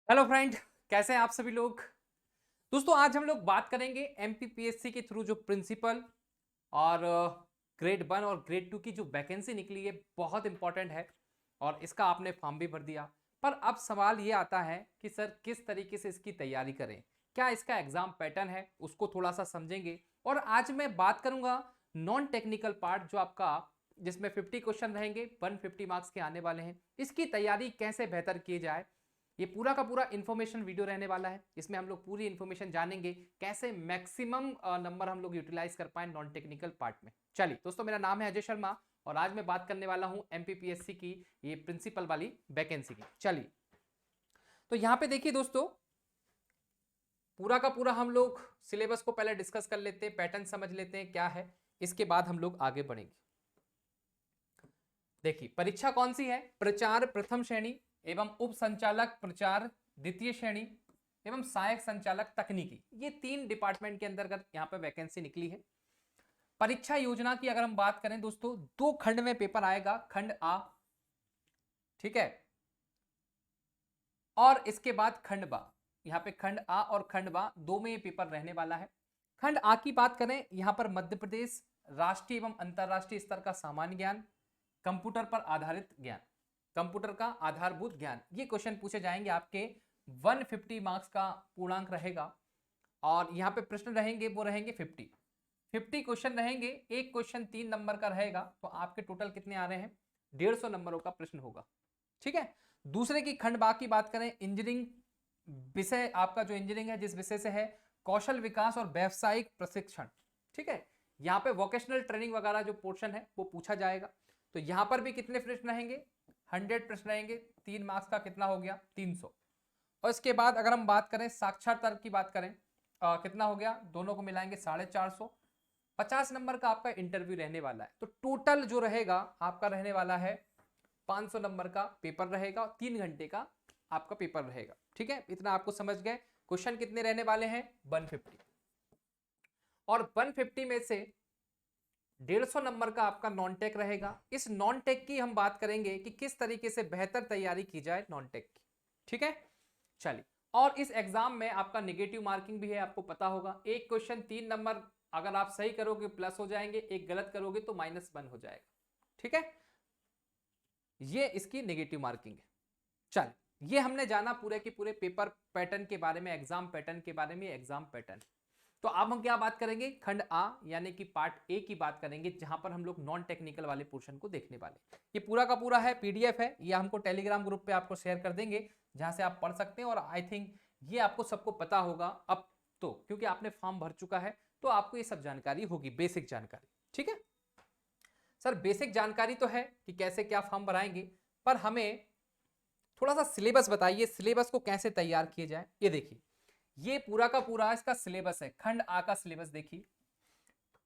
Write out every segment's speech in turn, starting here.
Hello friend, कैसे हैं आप सभी लोग। दोस्तों आज हम लोग बात करेंगे एमपीपीएससी के थ्रू जो प्रिंसिपल और ग्रेड 1 और ग्रेड 2 की जो वैकेंसी निकली है बहुत इंपॉर्टेंट है और इसका आपने फॉर्म भी भर दिया। पर अब सवाल ये आता है कि सर किस तरीके से इसकी तैयारी करें, क्या इसका एग्जाम पैटर्न है उसको थोड़ा सा समझेंगे। और आज मैं बात करूंगा नॉन टेक्निकल पार्ट जो आपका जिसमें 50 क्वेश्चन रहेंगे, 150 मार्क्स के आने वाले हैं। इसकी तैयारी कैसे बेहतर की जाए, ये पूरा का पूरा इन्फॉर्मेशन वीडियो रहने वाला है। इसमें हम लोग पूरी इन्फॉर्मेशन जानेंगे कैसे मैक्सिमम नंबर हम लोग यूटिलाइज कर पाए नॉन टेक्निकल पार्ट में। चलिए दोस्तों, मेरा नाम है अजय शर्मा और आज मैं बात करने वाला हूं एमपीपीएससी की ये प्रिंसिपल वाली वैकेंसी की। चलिए तो यहां पे देखिए दोस्तों, पूरा का पूरा हम लोग सिलेबस को पहले डिस्कस कर लेते हैं, पैटर्न समझ लेते हैं क्या है, इसके बाद हम लोग आगे बढ़ेंगे। देखिए परीक्षा कौन सी है, प्रचार प्रथम श्रेणी एवं उप संचालक प्रचार द्वितीय श्रेणी एवं सहायक संचालक तकनीकी, ये 3 डिपार्टमेंट के अंतर्गत यहां पर वैकेंसी निकली है। परीक्षा योजना की अगर हम बात करें दोस्तों, 2 खंड में पेपर आएगा, खंड आ, ठीक है, और इसके बाद खंड बा। यहां पे खंड आ और खंड बा दो में ये पेपर रहने वाला है। खंड आ की बात करें, यहां पर मध्य प्रदेश राष्ट्रीय एवं अंतरराष्ट्रीय स्तर का सामान्य ज्ञान, कंप्यूटर पर आधारित ज्ञान, कंप्यूटर का आधारभूत ज्ञान, ये क्वेश्चन पूछे जाएंगे आपके। 150 मार्क्स का पूर्णांक रहेगा और यहाँ पे प्रश्न रहेंगे वो रहेंगे 50 क्वेश्चन रहेंगे। एक क्वेश्चन 3 नंबर का रहेगा, तो आपके टोटल कितने आ रहे हैं, 150 नंबरों का प्रश्न होगा, ठीक है। दूसरे की खंड बा की बात करें, इंजीनियरिंग विषय आपका जो इंजीनियरिंग है जिस विषय से है, कौशल विकास और व्यावसायिक प्रशिक्षण, ठीक है। यहाँ पे वोकेशनल ट्रेनिंग वगैरह जो पोर्शन है वो पूछा जाएगा। तो यहां पर भी कितने प्रश्न रहेंगे, 100 प्रश्न रहेंगे। 3 मार्क्स का कितना हो गया, 300। और इसके बाद अगर हम बात करें साक्षरता की बात करें, कितना हो गया, दोनों को मिलाएंगे 450। 50 नंबर का आपका इंटरव्यू रहने वाला है, तो टोटल जो रहेगा आपका रहने वाला है 500 नंबर का पेपर रहेगा और 3 घंटे का आपका पेपर रहेगा, ठीक है। इतना आपको समझ गए। क्वेश्चन कितने रहने वाले हैं, 150, और 150 में से 150 नंबर का आपका नॉन टेक रहेगा। इस नॉन टेक की हम बात करेंगे कि किस तरीके से बेहतर तैयारी की जाए नॉन टेक की, ठीक है। चलिए, और इस एग्जाम में आपका नेगेटिव मार्किंग भी है, आपको पता होगा। एक क्वेश्चन 3 नंबर अगर आप सही करोगे प्लस हो जाएंगे, एक गलत करोगे तो -1 हो जाएगा, ठीक है। ये इसकी नेगेटिव मार्किंग है। चल, ये हमने जाना पूरे के पूरे पेपर पैटर्न के बारे में, एग्जाम पैटर्न के बारे में, एग्जाम पैटर्न। तो अब हम क्या बात करेंगे, खंड आ यानी कि पार्ट ए की बात करेंगे, जहां पर हम लोग नॉन टेक्निकल वाले पोर्शन को देखने वाले। ये पूरा का पूरा है, पीडीएफ है, ये हमको टेलीग्राम ग्रुप पे आपको शेयर कर देंगे, जहां से आप पढ़ सकते हैं। और आई थिंक ये आपको सबको पता होगा अब तो, क्योंकि आपने फॉर्म भर चुका है, तो आपको ये सब जानकारी होगी, बेसिक जानकारी, ठीक है। सर बेसिक जानकारी तो है कि कैसे क्या फॉर्म भराएंगे, पर हमें थोड़ा सा सिलेबस बताइए, सिलेबस को कैसे तैयार किया जाए। ये देखिए, ये पूरा का पूरा इसका सिलेबस है, खंड आ का सिलेबस देखिए।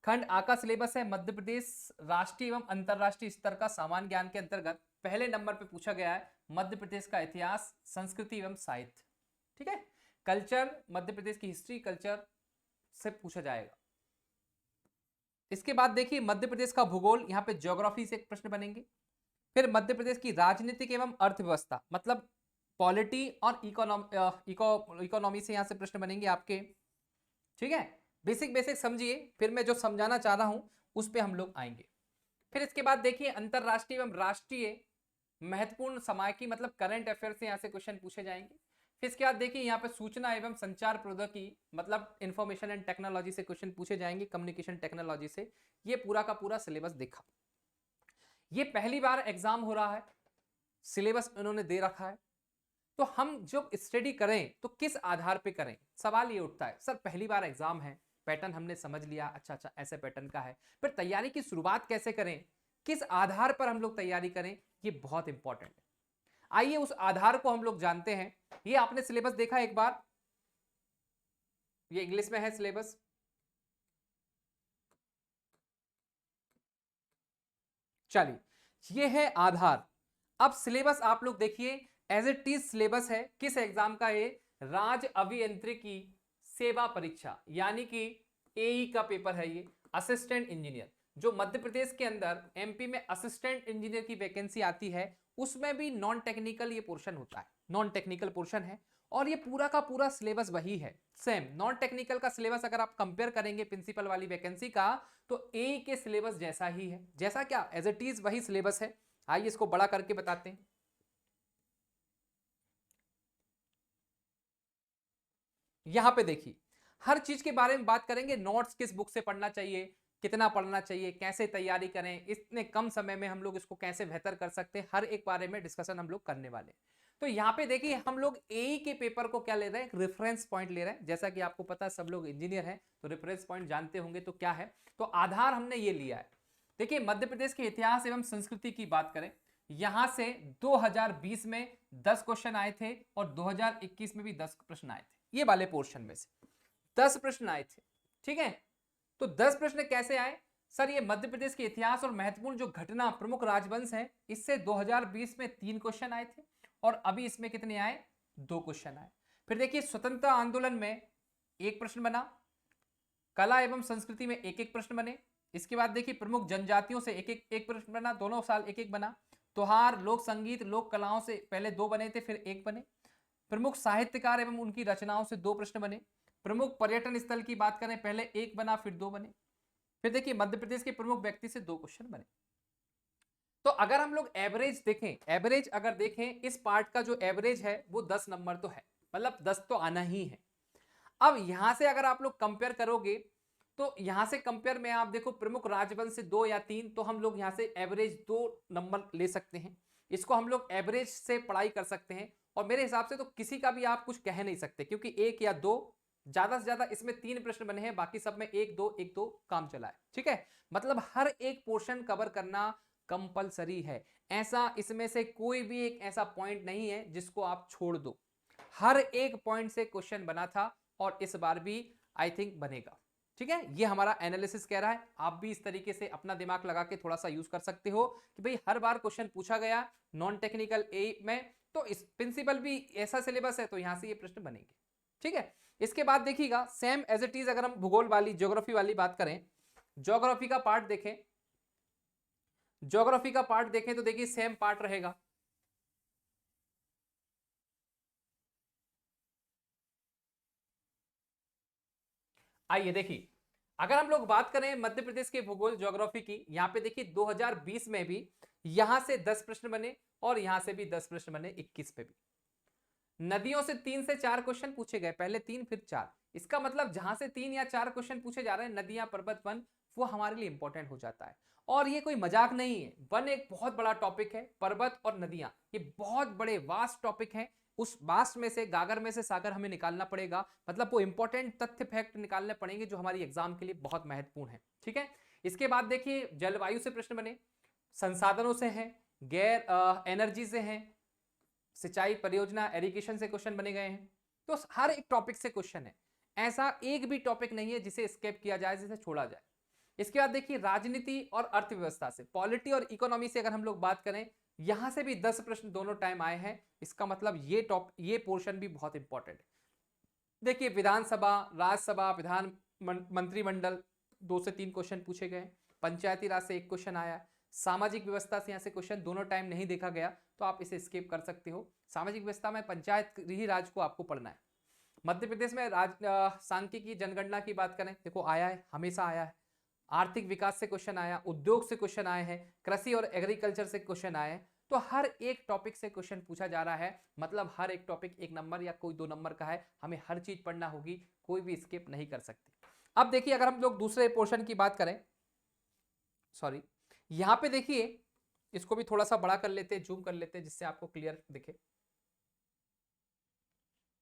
खंड आ का सिलेबस है मध्य प्रदेश राष्ट्रीय एवं अंतरराष्ट्रीय स्तर का सामान्य ज्ञान के अंतर्गत पहले नंबर पे पूछा गया है मध्य प्रदेश का इतिहास, संस्कृति एवं साहित्य, ठीक है। कल्चर, मध्य प्रदेश की हिस्ट्री कल्चर से पूछा जाएगा। इसके बाद देखिए मध्य प्रदेश का भूगोल, यहां पे ज्योग्राफी से एक प्रश्न बनेंगे। फिर मध्य प्रदेश की राजनीतिक एवं अर्थव्यवस्था, मतलब पॉलिटी और इकोनॉमी से यहां से प्रश्न बनेंगे आपके, ठीक है। बेसिक बेसिक समझिए, फिर मैं जो समझाना चाह रहा हूं उस पे हम लोग आएंगे। फिर इसके बाद देखिए अंतरराष्ट्रीय एवं राष्ट्रीय महत्वपूर्ण समय की, मतलब करंट अफेयर से यहां से क्वेश्चन पूछे जाएंगे। फिर इसके बाद देखिए यहाँ पे सूचना एवं संचार प्रौद्योगिकी, मतलब इंफॉर्मेशन एंड टेक्नोलॉजी से क्वेश्चन पूछे जाएंगे, कम्युनिकेशन टेक्नोलॉजी से। ये पूरा का पूरा सिलेबस देखा। ये पहली बार एग्जाम हो रहा है, सिलेबस उन्होंने दे रखा है, तो हम जब स्टडी करें तो किस आधार पे करें। सवाल ये उठता है, सर पहली बार एग्जाम है, पैटर्न हमने समझ लिया, अच्छा अच्छा ऐसे पैटर्न का है, फिर तैयारी की शुरुआत कैसे करें, किस आधार पर हम लोग तैयारी करें, ये बहुत इंपॉर्टेंट है। आइए उस आधार को हम लोग जानते हैं। ये आपने सिलेबस देखा एक बार, ये इंग्लिश में है सिलेबस, चलिए ये है आधार। अब सिलेबस आप लोग देखिए, एज इट इज सिलेबस है किस एग्जाम का, ये राज्य अभियंत्रिकी सेवा परीक्षा यानी कि एई का पेपर है। ये असिस्टेंट इंजीनियर, जो मध्य प्रदेश के अंदर एमपी में असिस्टेंट इंजीनियर की वैकेंसी आती है, उसमें भी नॉन टेक्निकल ये पोर्शन होता है, नॉन टेक्निकल पोर्शन है। और ये पूरा का पूरा सिलेबस वही है सेम। नॉन टेक्निकल का सिलेबस अगर आप कंपेयर करेंगे प्रिंसिपल वाली वैकेंसी का तो ए के सिलेबस जैसा ही है। जैसा क्या, एज इट इज वही सिलेबस है। आइए इसको बड़ा करके बताते हैं। यहां पे देखिए हर चीज के बारे में बात करेंगे। नोट्स किस बुक से पढ़ना चाहिए, कितना पढ़ना चाहिए, कैसे तैयारी करें, इतने कम समय में हम लोग इसको कैसे बेहतर कर सकते हैं, हर एक बारे में डिस्कशन हम लोग करने वाले हैं। तो यहाँ पे देखिए हम लोग ए के पेपर को क्या ले रहे हैं, रेफरेंस पॉइंट ले रहे हैं। जैसा कि आपको पता है सब लोग इंजीनियर हैं तो रेफरेंस पॉइंट जानते होंगे तो क्या है। तो आधार हमने ये लिया है। देखिए मध्य प्रदेश के इतिहास एवं संस्कृति की बात करें, यहां से 2020 में 10 क्वेश्चन आए थे और 2021 में भी 10 प्रश्न आए थे। ये वाले पोर्शन में से 10 प्रश्न आए थे, ठीक है। तो 10 प्रश्न कैसे आए सर, ये मध्य प्रदेश के इतिहास और महत्वपूर्ण जो घटना प्रमुख राजवंश है इससे 2020 में 3 क्वेश्चन आए थे और अभी इसमें कितने आए, 2 क्वेश्चन आए। फिर देखिए स्वतंत्रता आंदोलन में 1 प्रश्न बना, कला एवं संस्कृति में 1-1 प्रश्न बने। इसके बाद देखिए प्रमुख जनजातियों से एक प्रश्न बना, दोनों साल 1-1 बना। त्योहार, लोक संगीत, लोक कलाओं से पहले 2 बने थे, फिर 1 बने। प्रमुख साहित्यकार एवं उनकी रचनाओं से 2 प्रश्न बने। प्रमुख पर्यटन स्थल की बात करें, पहले 1 बना फिर 2 बने। फिर देखिए मध्य प्रदेश के प्रमुख व्यक्ति से 2 क्वेश्चन बने। तो अगर हम लोग एवरेज देखें, एवरेज अगर देखें इस पार्ट का जो एवरेज है वो 10 नंबर तो है, मतलब 10 तो आना ही है। अब यहां से अगर आप लोग कंपेयर करोगे तो यहां से कंपेयर में आप देखो प्रमुख राजवंश से 2 या 3, तो हम लोग यहां से एवरेज 2 नंबर ले सकते हैं। इसको हम लोग एवरेज से पढ़ाई कर सकते हैं और मेरे हिसाब से तो किसी का भी आप कुछ कह नहीं सकते, क्योंकि 1 या 2, ज्यादा से ज्यादा इसमें 3 प्रश्न बने हैं, बाकी सब में 1-2 काम चला है, ठीक है। मतलब हर एक पोर्शन कवर करना कंपलसरी है। ऐसा इसमें से कोई भी एक ऐसा पॉइंट नहीं है जिसको आप छोड़ दो। हर एक पॉइंट से क्वेश्चन बना था और इस बार भी आई थिंक बनेगा, ठीक है। ये हमारा एनालिसिस कह रहा है। आप भी इस तरीके से अपना दिमाग लगा के थोड़ा सा यूज कर सकते हो कि भाई हर बार क्वेश्चन पूछा गया नॉन टेक्निकल ए में, तो इस प्रिंसिपल भी ऐसा सिलेबस है तो यहां से ये प्रश्न बनेंगे, ठीक है। इसके बाद देखिएगा सेम एज इट इज अगर हम भूगोल वाली ज्योग्राफी वाली बात करें, ज्योग्राफी का पार्ट देखें, ज्योग्राफी का पार्ट देखें तो देखिए सेम पार्ट रहेगा। आइए देखिए अगर हम लोग बात करें मध्य प्रदेश के भूगोल ज्योग्राफी की, यहां पे देखिए 2020 में भी यहां से 10 प्रश्न बने और यहां से भी 10 प्रश्न बने 21 पे भी। नदियों से 3 से 4 क्वेश्चन पूछे गए, पहले 3 फिर 4। इसका मतलब जहां से 3 या 4 क्वेश्चन पूछे जा रहे हैं, नदियां, पर्वत, वन, वो हमारे लिए इंपॉर्टेंट हो जाता है। और ये कोई मजाक नहीं है, वन एक बहुत बड़ा टॉपिक है, पर्वत और नदियां ये बहुत बड़े वास्ट टॉपिक है। उस वास्ट में से, गागर में से सागर हमें निकालना पड़ेगा, मतलब वो इंपॉर्टेंट तथ्य फैक्ट निकालने पड़ेंगे जो हमारी एग्जाम के लिए बहुत महत्वपूर्ण है, ठीक है। इसके बाद देखिए जलवायु से प्रश्न बने, संसाधनों से हैं, गैर एनर्जी से हैं, सिंचाई परियोजना एरिगेशन से क्वेश्चन बने गए हैं। तो हर एक टॉपिक से क्वेश्चन है, ऐसा एक भी टॉपिक नहीं है जिसे स्किप किया जाए, जिसे छोड़ा जाए। इसके बाद देखिए राजनीति और अर्थव्यवस्था से, पॉलिटी और इकोनॉमी से अगर हम लोग बात करें, यहां से भी 10 प्रश्न दोनों टाइम आए हैं। इसका मतलब ये पोर्शन भी बहुत इंपॉर्टेंट है। देखिए विधानसभा, राज्यसभा, विधान मंत्रिमंडल 2 से 3 क्वेश्चन पूछे गए, पंचायती राज से 1 क्वेश्चन आया, सामाजिक व्यवस्था से यहाँ से क्वेश्चन दोनों टाइम नहीं देखा गया तो आप इसे स्किप कर सकते हो। सामाजिक व्यवस्था में पंचायत ही राज को आपको पढ़ना है। मध्य प्रदेश में सांख्यिकी जनगणना की बात करें, देखो आया है, हमेशा आया है। आर्थिक विकास से क्वेश्चन आया, उद्योग से क्वेश्चन आए हैं, कृषि और एग्रीकल्चर से क्वेश्चन आए हैं। तो हर एक टॉपिक से क्वेश्चन पूछा जा रहा है, मतलब हर एक टॉपिक 1 नंबर या कोई 2 नंबर का है, हमें हर चीज पढ़ना होगी, कोई भी स्किप नहीं कर सकते। अब देखिए अगर हम लोग दूसरे पोर्शन की बात करें, सॉरी, यहां पे देखिए इसको भी थोड़ा सा बड़ा कर लेते हैं, जूम कर लेते हैं जिससे आपको क्लियर दिखे।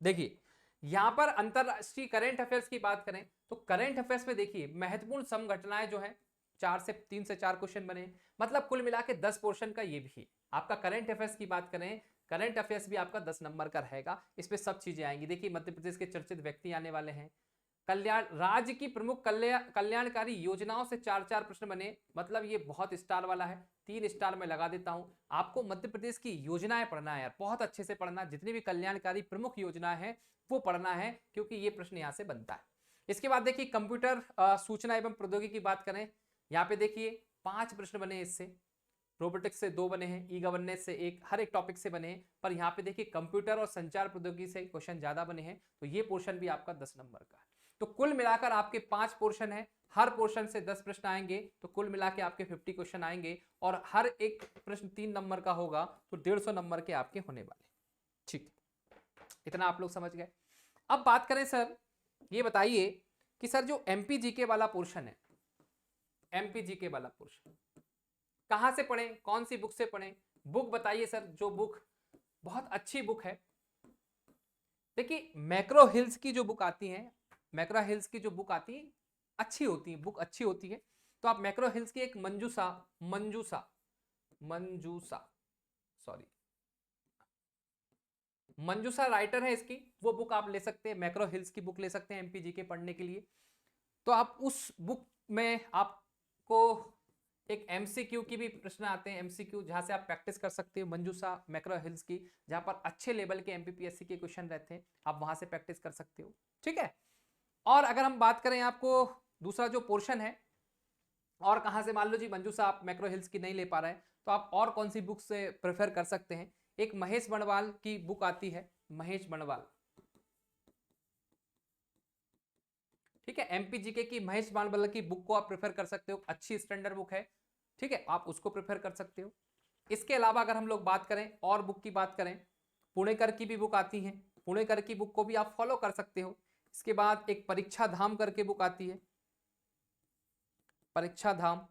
देखिए यहां पर अंतरराष्ट्रीय करंट अफेयर्स की बात करें तो करंट अफेयर्स में देखिए महत्वपूर्ण समघटनाएं जो है 3 से 4 क्वेश्चन बने, मतलब कुल मिला के 10 पोर्शन का ये भी है। आपका करंट अफेयर्स की बात करें, करंट अफेयर्स भी आपका 10 नंबर का रहेगा, इसमें सब चीजें आएंगी। देखिए मध्य प्रदेश के चर्चित व्यक्ति आने वाले हैं, कल्याण राज्य की प्रमुख कल्याणकारी योजनाओं से 4-4 प्रश्न बने, मतलब ये बहुत स्टार वाला है, 3 स्टार में लगा देता हूं। आपको मध्य प्रदेश की योजनाएं पढ़ना है यार, बहुत अच्छे से पढ़ना, जितनी भी कल्याणकारी प्रमुख योजनाएं हैं वो पढ़ना है, क्योंकि ये प्रश्न यहां से बनता है। इसके बाद देखिए कंप्यूटर सूचना एवं प्रौद्योगिकी की बात करें, यहाँ पे देखिए 5 प्रश्न बने इससे, रोबोटिक्स से 2 बने हैं, ई गवर्नेंस से 1, हर एक टॉपिक से बने हैं। पर यहाँ पे देखिए कंप्यूटर और संचार प्रौद्योगिकी से क्वेश्चन ज्यादा बने हैं, तो ये पोर्शन भी आपका 10 नंबर का है। तो कुल मिलाकर आपके 5 पोर्शन है, हर पोर्शन से 10 प्रश्न आएंगे, तो कुल मिला के आपके 50 क्वेश्चन आएंगे और हर एक प्रश्न 3 नंबर का होगा, तो 150 नंबर के आपके होने वाले। ठीक, इतना आप लोग समझ गए। अब बात करें सर, ये बताइए कि सर जो एमपीजीके वाला पोर्शन है, एमपीजीके वाला पोर्शन कहां से पढ़ें, कौन सी बुक से पढ़ें? बुक बताइए सर, जो बुक बहुत अच्छी बुक है। देखिए मैक्रो हिल्स की जो बुक आती है, मैक्रो हिल्स की जो बुक आती है अच्छी होती है, बुक अच्छी होती है। तो आप मैक्रो हिल्स की एक मंजूसा राइटर है इसकी, वो बुक आप ले सकते हैं, मैक्रो हिल्स की बुक ले सकते हैं एमपीजी के पढ़ने के लिए। तो आप उस बुक में आपको एक एमसीक्यू की भी प्रश्न आते हैं, एमसीक्यू जहां से आप प्रैक्टिस कर सकते हो, मंजूसा मैक्रो हिल्स की, जहां पर अच्छे लेवल के एमपीपीएससी के क्वेश्चन रहते हैं, आप वहां से प्रैक्टिस कर सकते हो। ठीक है। और अगर हम बात करें आपको दूसरा जो पोर्शन है, और कहां से, मान लो जी मंजूसा आप मैक्रो हिल्स की नहीं ले पा रहे हैं, तो आप और कौन सी बुक से प्रेफर कर सकते हैं? एक महेश बणवाल की बुक आती है, महेश बणवाल, ठीक है, एमपीजीके की महेश बणवाल की बुक को आप प्रेफर कर सकते हो, अच्छी स्टैंडर्ड बुक है, ठीक है, आप उसको प्रेफर कर सकते हो। इसके अलावा अगर हम लोग बात करें और बुक की बात करें, पुणेकर की भी बुक आती है, पुणेकर की बुक को भी आप फॉलो कर सकते हो। इसके बाद एक परीक्षा धाम करके बुक आती है, परीक्षा धाम,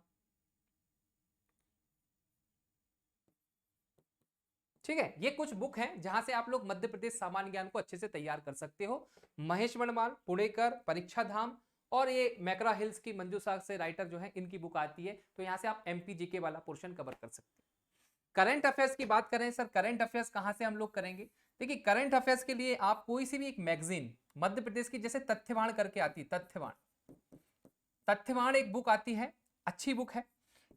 ठीक है। ये कुछ बुक हैं जहां से आप लोग मध्य प्रदेश सामान्य ज्ञान को अच्छे से तैयार कर सकते हो। महेश बणवाल, पुणेकर, परीक्षा धाम और ये मैक्रा हिल्स की मंजूसा से राइटर जो है, इनकी बुक आती है। तो यहां से आप एमपीजीके वाला पोर्शन कवर कर सकते हैं। करंट अफेयर्स की बात करें सर, करंट अफेयर्स कहां से हम लोग करेंगे? देखिए करंट अफेयर्स के लिए आप कोई सी भी एक मैगजीन मध्य प्रदेश की, जैसे तथ्यवाण करके आती है, तथ्यवाण, तथ्यवाण एक बुक आती है, अच्छी बुक है।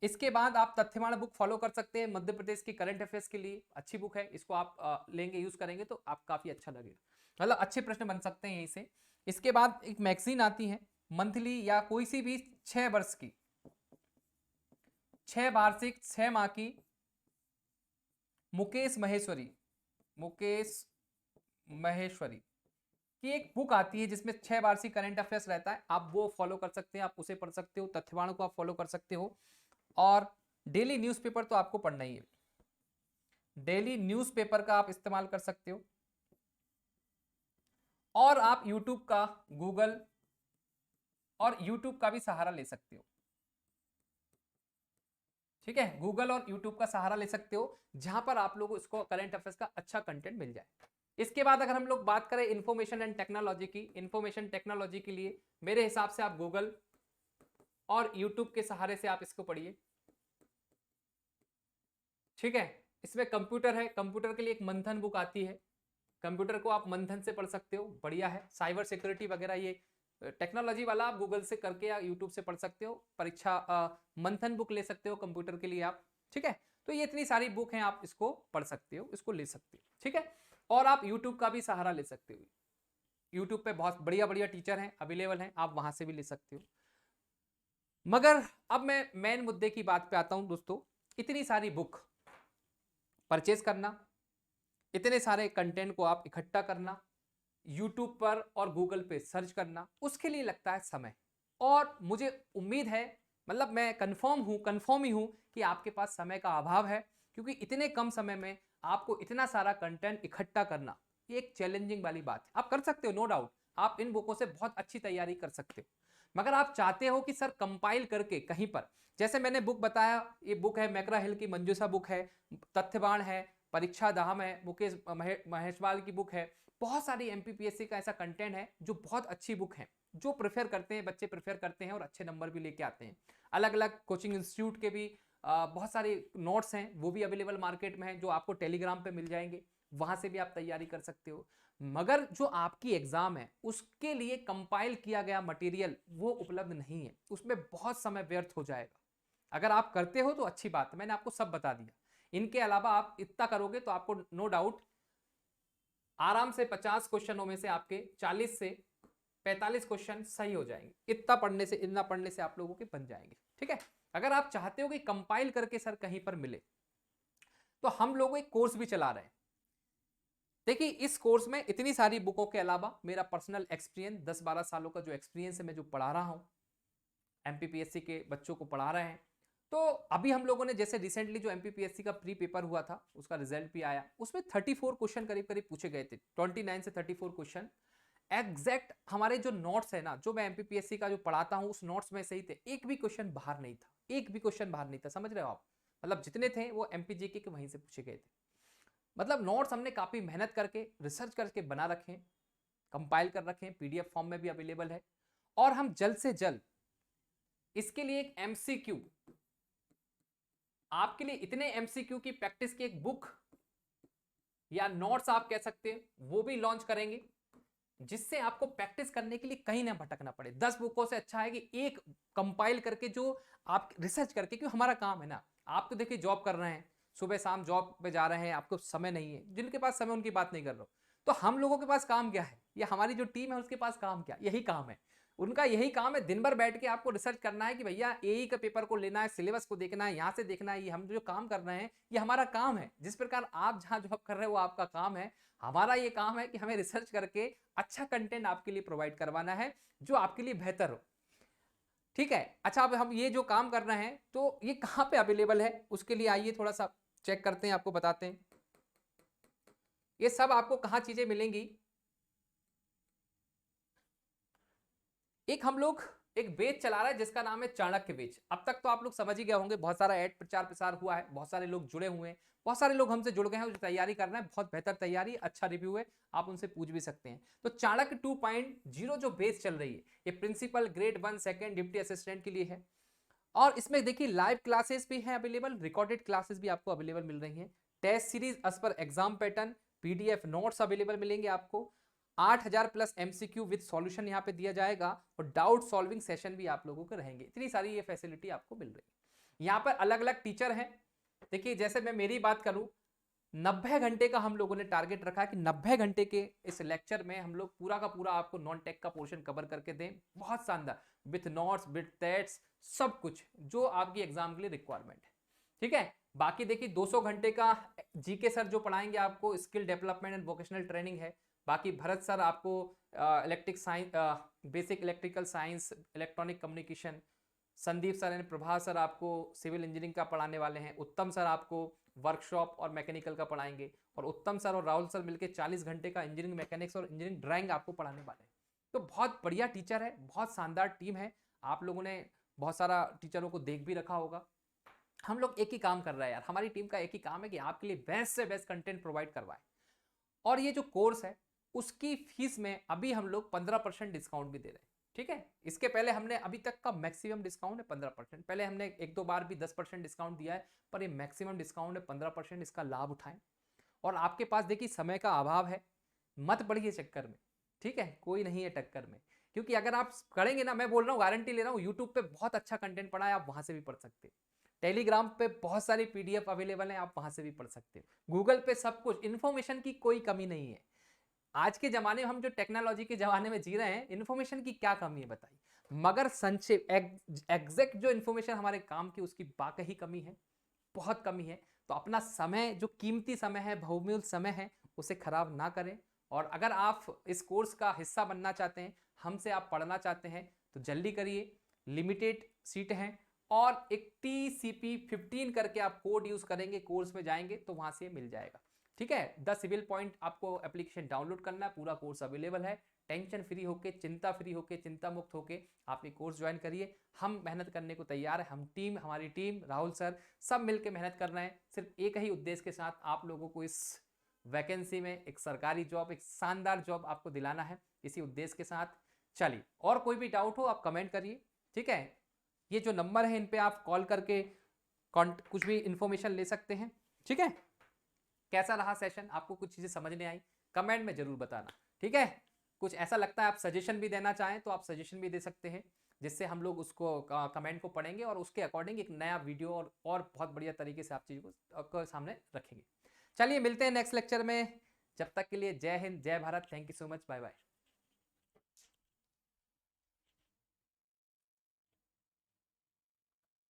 इसके बाद आप तथ्यवाण बुक फॉलो कर सकते हैं मध्य प्रदेश की करंट अफेयर्स के लिए, अच्छी बुक है, इसको आप लेंगे, यूज करेंगे तो आप काफी अच्छा लगेगा, मतलब अच्छे प्रश्न बन सकते हैं यहीं से। इसके बाद एक मैगजीन आती है मंथली या कोई सी भी 6 वर्ष की, 6 वार्षिक 6 माह की, मुकेश महेश्वरी, मुकेश महेश्वरी की एक बुक आती है जिसमें 6 वार्षिक करंट अफेयर्स रहता है, आप वो फॉलो कर सकते हैं, आप उसे पढ़ सकते हो। तथ्यवाण को आप फॉलो कर सकते हो। और डेली न्यूज़पेपर तो आपको पढ़ना ही है, डेली न्यूज़पेपर का आप इस्तेमाल कर सकते हो। और आप यूट्यूब का, गूगल और यूट्यूब का भी सहारा ले सकते हो, ठीक है, गूगल और यूट्यूब का सहारा ले सकते हो, जहां पर आप लोगों को इसको करंट अफेयर्स का अच्छा कंटेंट मिल जाए। इसके बाद अगर हम लोग बात करें इंफॉर्मेशन एंड टेक्नोलॉजी की, इंफॉर्मेशन टेक्नोलॉजी के लिए मेरे हिसाब से आप गूगल और यूट्यूब के सहारे से आप इसको पढ़िए, ठीक है। इसमें कंप्यूटर है, कंप्यूटर के लिए एक मंथन बुक आती है, कंप्यूटर को आप मंथन से पढ़ सकते हो, बढ़िया है। साइबर सिक्योरिटी वगैरह ये टेक्नोलॉजी वाला आप गूगल से करके या यूट्यूब से पढ़ सकते हो। परीक्षा मंथन बुक ले सकते हो कंप्यूटर के लिए आप, ठीक है। तो ये इतनी सारी बुक हैं, आप इसको पढ़ सकते हो, इसको ले सकते हो, ठीक है। और आप यूट्यूब का भी सहारा ले सकते हो, यूट्यूब पे बहुत बढ़िया बढ़िया टीचर हैं, अवेलेबल हैं, आप वहां से भी ले सकते हो। मगर अब मैं मेन मुद्दे की बात पे आता हूं दोस्तों, इतनी सारी बुक परचेज करना, इतने सारे कंटेंट को आप इकट्ठा करना, यूट्यूब पर और गूगल पे सर्च करना, उसके लिए लगता है समय। और मुझे उम्मीद है, मतलब मैं कंफर्म ही हूं कि आपके पास समय का अभाव है, क्योंकि इतने कम समय में आपको इतना सारा कंटेंट इकट्ठा करना, ये एक चैलेंजिंग वाली बात है। आप कर सकते हो, नो डाउट, आप इन बुकों से बहुत अच्छी तैयारी कर सकते हो, मगर आप चाहते हो कि सर कंपाइल करके कहीं पर, जैसे मैंने बुक बताया, ये बुक है मैक्रा हिल की मंजूसा बुक है, तथ्यवाण है, परीक्षा धाम है, मुकेश महेशवाल की बुक है, बहुत सारी एमपीपीएससी का ऐसा कंटेंट है जो बहुत अच्छी बुक है, जो प्रेफर करते हैं बच्चे, प्रेफर करते हैं और अच्छे नंबर भी लेके आते हैं। अलग अलग कोचिंग इंस्टीट्यूट के भी बहुत सारे नोट्स हैं, वो भी अवेलेबल मार्केट में है, जो आपको टेलीग्राम पे मिल जाएंगे, वहां से भी आप तैयारी कर सकते हो। मगर जो आपकी एग्जाम है उसके लिए कंपाइल किया गया मटेरियल वो उपलब्ध नहीं है, उसमें बहुत समय व्यर्थ हो जाएगा। अगर आप करते हो तो अच्छी बात है, मैंने आपको सब बता दिया। इनके अलावा आप इतना करोगे तो आपको नो डाउट आराम से 50 क्वेश्चनों में से आपके 40 से 45 क्वेश्चन सही हो जाएंगे, इतना पढ़ने से आप लोगों के बन जाएंगे, ठीक है। अगर आप चाहते हो कि कंपाइल करके सर कहीं पर मिले, तो हम लोग एक कोर्स भी चला रहे हैं। देखिए इस कोर्स में इतनी सारी बुकों के अलावा मेरा पर्सनल एक्सपीरियंस 10-12 सालों का जो एक्सपीरियंस है, मैं जो पढ़ा रहा हूं, एमपीपीएससी के बच्चों को पढ़ा रहे हैं। तो अभी हम लोगों ने जैसे रिसेंटली जो एमपीपीएससी का प्री पेपर हुआ था, उसका रिजल्ट भी आया, उसमें 34 क्वेश्चन करीब करीब पूछे गए थे, 29 से 34 क्वेश्चन एग्जैक्ट हमारे जो नोट्स है ना, जो मैं एमपीपीएससी का जो पढ़ाता हूं उस नोट्स में से ही थे, एक भी क्वेश्चन बाहर नहीं था, एक भी क्वेश्चन बाहर नहीं था, समझ रहे हो आप? मतलब जितने थे वो एमपीजीके के वहीं से पूछे गए थे। मतलब नोट्स हमने काफी मेहनत करके रिसर्च करके बना रखे हैं, कंपाइल कर रखे हैं, पीडीएफ फॉर्म में भी अवेलेबल है। और हम जल्द से जल्द इसके लिए एक एमसीक्यू, आपके लिए इतने एमसीक्यू की प्रैक्टिस की एक बुक या नोट्स आप कह सकते हैं, वो भी लॉन्च करेंगे, जिससे आपको प्रैक्टिस करने के लिए कहीं ना भटकना पड़े। 10 बुकों से अच्छा है कि एक कंपाइल करके जो आप रिसर्च करके, क्यों हमारा काम है ना, आप तो देखिए जॉब कर रहे हैं, सुबह शाम जॉब पे जा रहे हैं, आपको समय नहीं है, जिनके पास समय उनकी बात नहीं कर रहा हूं, तो हम लोगों के पास काम क्या है, या हमारी जो टीम है उसके पास काम क्या, यही काम है। उनका यही काम है, दिन भर बैठ के आपको रिसर्च करना है कि भैया एई का पेपर को लेना है, सिलेबस को देखना है, यहां से देखना है। ये हम जो काम कर रहे हैं ये हमारा काम है। जिस प्रकार आप जहां जॉब कर रहे हो वो आपका काम है, हमारा ये काम है कि हमें रिसर्च करके अच्छा कंटेंट आपके लिए प्रोवाइड करवाना है जो आपके लिए बेहतर हो। ठीक है, अच्छा अब हम ये जो काम कर रहे हैं तो ये कहां पे अवेलेबल है, उसके लिए आइए थोड़ा सा चेक करते हैं, आपको बताते हैं ये सब आपको कहां चीजें मिलेंगी। एक हम लोग एक बेच चला रहा है जिसका नाम है चाणक्य बेच। अब तक तो आप लोग समझ ही गए होंगे, बहुत सारा ऐड प्रचार प्रसार हुआ है, बहुत सारे लोग जुड़े हुए हैं, बहुत सारे लोग हमसे जुड़ गए हैं, जो तैयारी कर रहे हैं, बहुत बेहतर तैयारी, अच्छा रिव्यू है, आप उनसे पूछ भी सकते हैं। तो चाणक्य 2.0 जो बेच चल रही है, ये principal, grade 1, second, deputy assistant के लिए है। और इसमें देखिए लाइव क्लासेस भी हैं अवेलेबल, रिकॉर्डेड क्लासेस भी आपको अवेलेबल मिल रही हैं, टेस्ट सीरीज एज पर exam pattern, PDF notes available मिलेंगे आपको, 8000 प्लस एमसीक्यू विद सॉल्यूशन यहाँ पे दिया जाएगा, और डाउट सॉल्विंग सेशन भी आप लोगों को रहेंगे। इतनी सारी ये फैसिलिटी आपको मिल रही है। यहाँ पर अलग अलग टीचर हैं। देखिए जैसे मैं मेरी बात करूं, 90 घंटे का हम लोगों ने टारगेट रखा है कि 90 घंटे के इस लेक्चर में हम लोग पूरा का पूरा आपको नॉन टेक का पोर्शन कवर करके दें, बहुत शानदार, विथ नोट्स विथ टेस्ट, सब कुछ जो आपकी एग्जाम के लिए रिक्वायरमेंट है। ठीक है, बाकी देखिए 200 घंटे का जीके सर जो पढ़ाएंगे आपको, skill development and vocational training है। बाकी भरत सर आपको electric science, basic electrical science, electronic communication, Sandeep sir and Prabhas sir आपको सिविल इंजीनियरिंग का पढ़ाने वाले हैं, उत्तम सर आपको वर्कशॉप और मैकेनिकल का पढ़ाएंगे, और उत्तम सर और राहुल सर मिलकर 40 घंटे का इंजीनियरिंग मैकेनिक्स और इंजीनियरिंग ड्राइंग आपको पढ़ाने वाले हैं। तो बहुत बढ़िया टीचर है, बहुत शानदार टीम है। आप लोगों ने बहुत सारा टीचरों को देख भी रखा होगा। हम लोग एक ही काम कर रहे हैं यार, हमारी टीम का एक ही काम है कि आपके लिए बेस्ट से बेस्ट कंटेंट प्रोवाइड करवाए। और ये जो कोर्स है उसकी फीस में अभी हम लोग 15% डिस्काउंट भी दे रहे हैं। ठीक है, इसके पहले हमने अभी तक का मैक्सिमम डिस्काउंट है 15%, पहले हमने एक दो बार भी 10% डिस्काउंट दिया है, पर ये मैक्सिमम डिस्काउंट है 15%, इसका लाभ उठाएं। और आपके पास देखिए समय का अभाव है, मत पढ़िए चक्कर में, ठीक है, कोई नहीं है टक्कर में, क्योंकि अगर आप पढ़ेंगे ना, मैं बोल रहा हूँ, गारंटी ले रहा हूँ, यूट्यूब पे बहुत अच्छा कंटेंट पढ़ा है, आप वहां से भी पढ़ सकते हैं, टेलीग्राम पे बहुत सारी पीडीएफ अवेलेबल है, आप वहां से भी पढ़ सकते हो, गूगल पे सब कुछ, इन्फॉर्मेशन की कोई कमी नहीं है। आज के जमाने में हम जो टेक्नोलॉजी के जमाने में जी रहे हैं, इन्फॉर्मेशन की क्या कमी है बताइए, मगर संक्षेप एग्जैक्ट जो इन्फॉर्मेशन हमारे काम की, उसकी वाकई कमी है, बहुत कमी है। तो अपना समय, जो कीमती समय है, बहुमूल्य समय है, उसे खराब ना करें। और अगर आप इस कोर्स का हिस्सा बनना चाहते हैं, हमसे आप पढ़ना चाहते हैं, तो जल्दी करिए, लिमिटेड सीट हैं, और एक TCP15 करके आप कोड यूज करेंगे, कोर्स में जाएंगे तो वहां से मिल जाएगा। ठीक है, 10 सिविल पॉइंट आपको एप्लीकेशन डाउनलोड करना है, पूरा कोर्स अवेलेबल है, टेंशन फ्री होके, चिंता फ्री होके, चिंता मुक्त होके आप ये कोर्स ज्वाइन करिए। हम मेहनत करने को तैयार है, हम टीम, हमारी टीम, राहुल सर, सब मिलकर मेहनत कर रहे हैं, सिर्फ एक ही उद्देश्य के साथ, आप लोगों को इस वैकेंसी में एक सरकारी जॉब, एक शानदार जॉब आपको दिलाना है, इसी उद्देश्य के साथ। चलिए, और कोई भी डाउट हो आप कमेंट करिए। ठीक है, ये जो नंबर है इन पे आप कॉल करके कुछ भी इंफॉर्मेशन ले सकते हैं। ठीक है, कैसा रहा सेशन, आपको कुछ चीजें समझ में आई, कमेंट में जरूर बताना। ठीक है, कुछ ऐसा लगता है आप सजेशन भी देना चाहें तो आप सजेशन भी दे सकते हैं, जिससे हम लोग उसको कमेंट को पढ़ेंगे और उसके अकॉर्डिंग एक नया वीडियो और बहुत बढ़िया तरीके से आप चीज़ों को सामने रखेंगे। चलिए मिलते हैं नेक्स्ट लेक्चर में, जब तक के लिए जय हिंद, जय Bharat, thank you so much, bye bye.